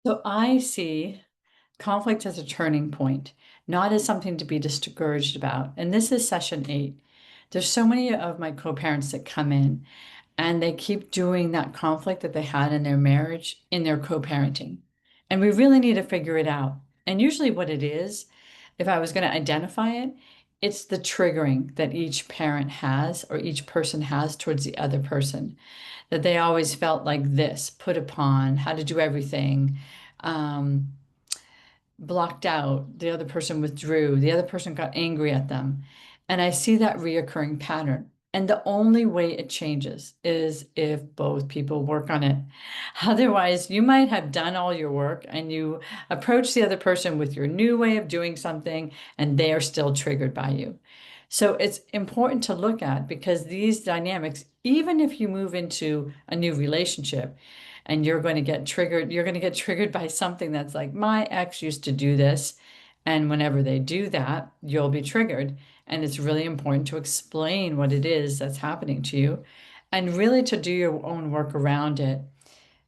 So I see conflict as a turning point, not as something to be discouraged about. And this is session 8. There's so many of my co-parents that come in and they keep doing that conflict that they had in their marriage in their co-parenting. And we really need to figure it out. And usually what it is, if I was going to identify it, it's the triggering that each parent has or each person has towards the other person, that they always felt like this, put upon, had to do everything, um, blocked out, the other person withdrew, the other person got angry at them. And I see that reoccurring pattern. And the only way it changes is if both people work on it. Otherwise, you might have done all your work and you approach the other person with your new way of doing something, and they are still triggered by you. So it's important to look at, because these dynamics, even if you move into a new relationship, and you're going to get triggered by something that's like, my ex used to do this. And whenever they do that, you'll be triggered. And it's really important to explain what it is that's happening to you and really to do your own work around it.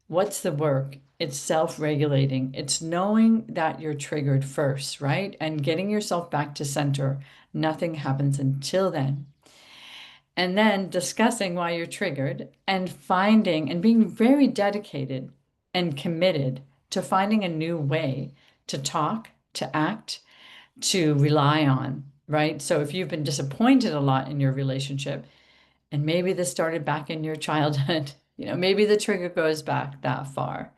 What's the work? It's self-regulating. It's knowing that you're triggered first, right? And getting yourself back to center. Nothing happens until then, and then discussing why you're triggered and finding and being very dedicated and committed to finding a new way to talk, to act, to rely on, right? So if you've been disappointed a lot in your relationship, and maybe this started back in your childhood, maybe the trigger goes back that far,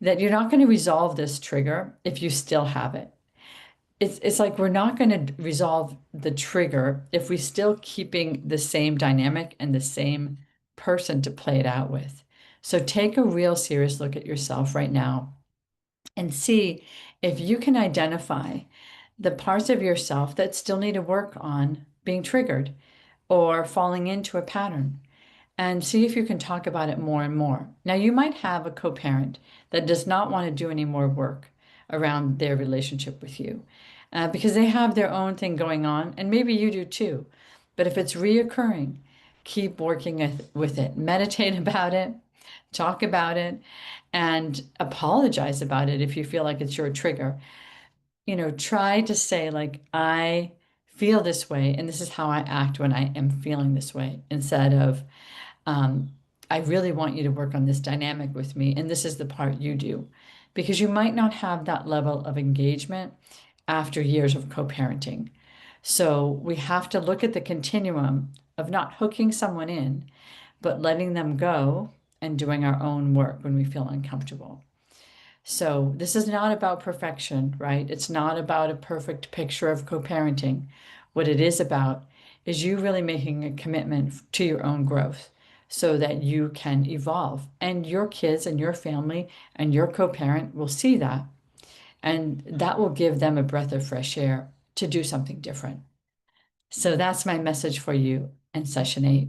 that you're not going to resolve this trigger if you still have it. It's like we're not going to resolve the trigger if we still keeping the same dynamic and the same person to play it out with. So take a real serious look at yourself right now and see if you can identify the parts of yourself that still need to work on being triggered or falling into a pattern, and see if you can talk about it more and more. Now, you might have a co-parent that does not want to do any more work around their relationship with you, because they have their own thing going on, and maybe you do too. But if it's reoccurring, keep working with it. Meditate about it, talk about it, and apologize about it if you feel like it's your trigger. Try to say, like, I feel this way, and this is how I act when I am feeling this way, instead of, um, I really want you to work on this dynamic with me, and this is the part you do. Because you might not have that level of engagement after years of co-parenting. So we have to look at the continuum of not hooking someone in, but letting them go and doing our own work when we feel uncomfortable. So this is not about perfection, right? It's not about a perfect picture of co-parenting. What it is about is you really making a commitment to your own growth so that you can evolve. And your kids and your family and your co-parent will see that. And that will give them a breath of fresh air to do something different. So that's my message for you in session 8.